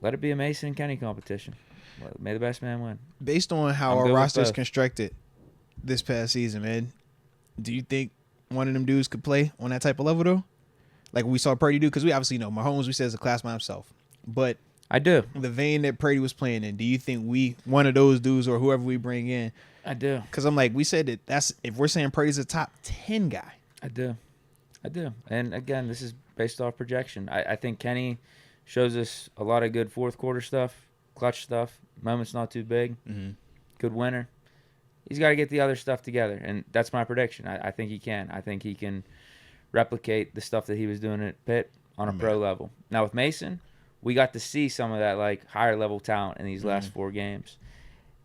let it be a Mason and Kenny competition. May the best man win. Based on how our roster is constructed this past season, man, do you think one of them dudes could play on that type of level, though? Like we saw Purdy do? Because we obviously know Mahomes, we said, is a class by himself. But I do. The vein that Purdy was playing in, do you think one of those dudes or whoever we bring in? I do. Because I'm like, we said that's if we're saying Purdy's a top 10 guy. I do. And again, this is based off projection. I think Kenny shows us a lot of good fourth quarter stuff, clutch stuff, moments not too big, good winner. He's got to get the other stuff together, and that's my prediction. I think he can. I think he can replicate the stuff that he was doing at Pitt on a pro level. Now with Mason, we got to see some of that like higher level talent in these last 4 games.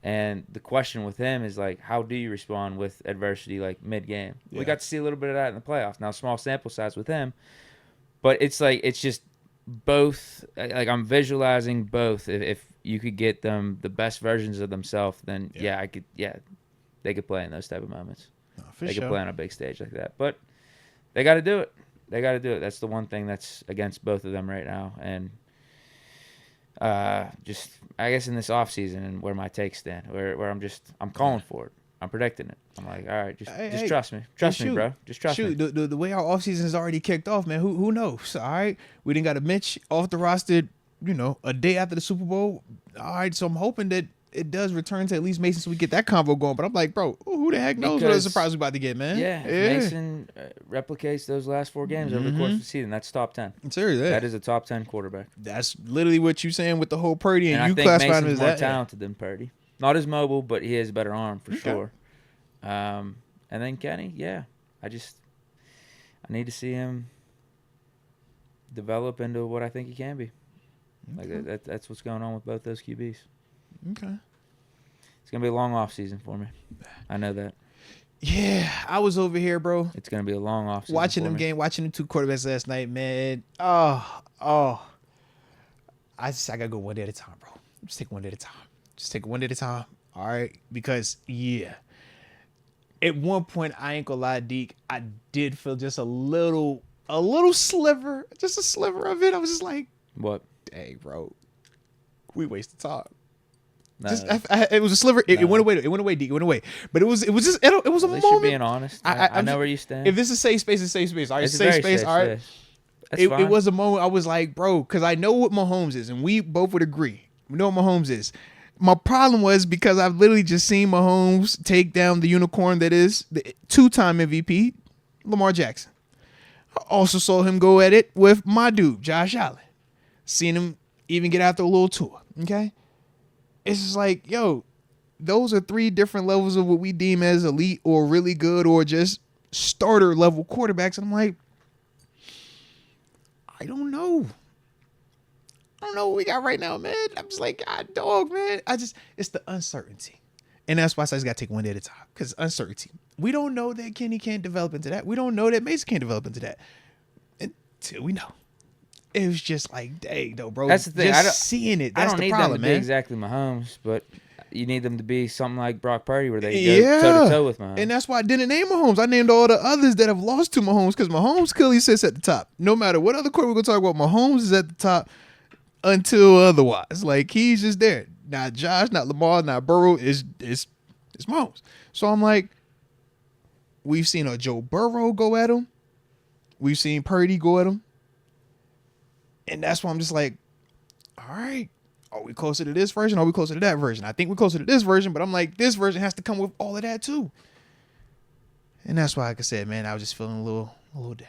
And the question with him is like, how do you respond with adversity like mid-game? Yeah. We got to see a little bit of that in the playoffs. Now, small sample size with him, but it's like it's just both. Like I'm visualizing both. If you could get them the best versions of themselves, then I could. Yeah, they could play in those type of moments. They could play on a big stage like that. But they got to do it. That's the one thing that's against both of them right now. And just I guess in this offseason and where my takes stand, where I'm calling for it. I'm predicting it. I'm like, all right, just trust me. Trust me, bro. Just trust me. The way our offseason is already kicked off, man, who knows? All right. We didn't got a Mitch off the roster, a day after the Super Bowl. All right, so I'm hoping that it does return to at least Mason so we get that convo going. But I'm like, bro, who the heck knows what a surprise we're about to get, man? Yeah. Mason replicates those last 4 games over the course of the season. That's top 10. Seriously, that is a top 10 quarterback. That's literally what you're saying with the whole Purdy, and you I think classify him as more talented than Purdy. Not as mobile, but he has a better arm for sure. And then Kenny, I need to see him develop into what I think he can be. Okay. Like that's what's going on with both those QBs. Okay. It's going to be a long off season for me. I know that. Yeah, I was over here, bro. It's going to be a long off season. Watching them 2 quarterbacks last night, man. I got to go one day at a time, bro. Just take one day at a time. Just take it one day at a time. All right? Because, at one point, I ain't gonna lie, Deke, I did feel just a little sliver, just a sliver of it. I was just like, what? Dang, bro. We wasted time. No. It was a sliver. It went away. It went away, Deke. It went away. But it was just a moment. You're being honest. I know where you stand. If this is safe space, it's safe space. All right, it's safe space. All right. It was a moment I was like, bro, because I know what Mahomes is, and we both would agree. We know what Mahomes is. My problem was because I've literally just seen Mahomes take down the unicorn that is the 2-time MVP, Lamar Jackson. I also saw him go at it with my dude, Josh Allen. Seen him even get after a little tour, okay? It's just like, yo, those are 3 different levels of what we deem as elite or really good or just starter level quarterbacks. And I'm like, I don't know. I don't know what we got right now, man. I'm just like, God, dog, man. It's the uncertainty. And that's why I just got to take one day at a time. Because uncertainty. We don't know that Kenny can't develop into that. We don't know that Mason can't develop into that. Until we know. It was just like, dang, though, bro. That's the thing. Just seeing it. That's the problem, man. I don't need them to be exactly Mahomes, but you need them to be something like Brock Purdy where they go toe-to-toe with Mahomes. And that's why I didn't name Mahomes. I named all the others that have lost to Mahomes because Mahomes clearly sits at the top. No matter what other quarterback we're going to talk about, Mahomes is at the top until otherwise. Like, he's just there. Not Josh, not Lamar, not Burrow. It's Mahomes. So I'm like, we've seen a Joe Burrow go at him. We've seen Purdy go at him. And that's why I'm just like, all right, are we closer to this version? Or are we closer to that version? I think we're closer to this version, but I'm like, this version has to come with all of that too. And that's why, like I said, man, I was just feeling a little down.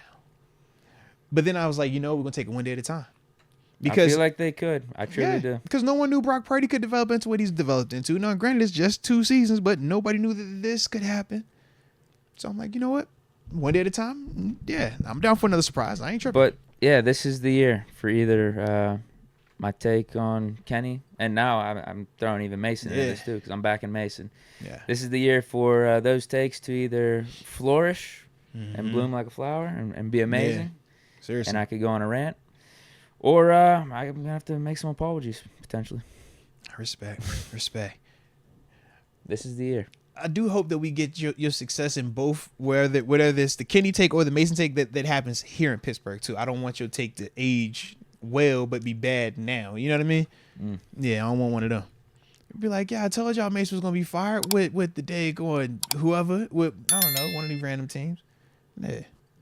But then I was like, we're going to take it one day at a time. Because I feel like they could. I truly do. Because no one knew Brock Purdy could develop into what he's developed into. Now, granted, it's just 2 seasons, but nobody knew that this could happen. So I'm like, you know what? One day at a time? Yeah, I'm down for another surprise. I ain't tripping. But, yeah, this is the year for either my take on Kenny, and now I'm throwing even Mason in this too because I'm backing Mason. Yeah. This is the year for those takes to either flourish and bloom like a flower and be amazing. Yeah. Seriously. And I could go on a rant. Or I'm going to have to make some apologies, potentially. Respect. This is the year. I do hope that we get your success in both, whether it's the Kenny take or the Mason take that happens here in Pittsburgh, too. I don't want your take to age well but be bad now. You know what I mean? Yeah, I don't want one of them. Be like, yeah, I told y'all Mace was gonna be fired with the day going whoever with I don't know, one of these random teams. Yeah.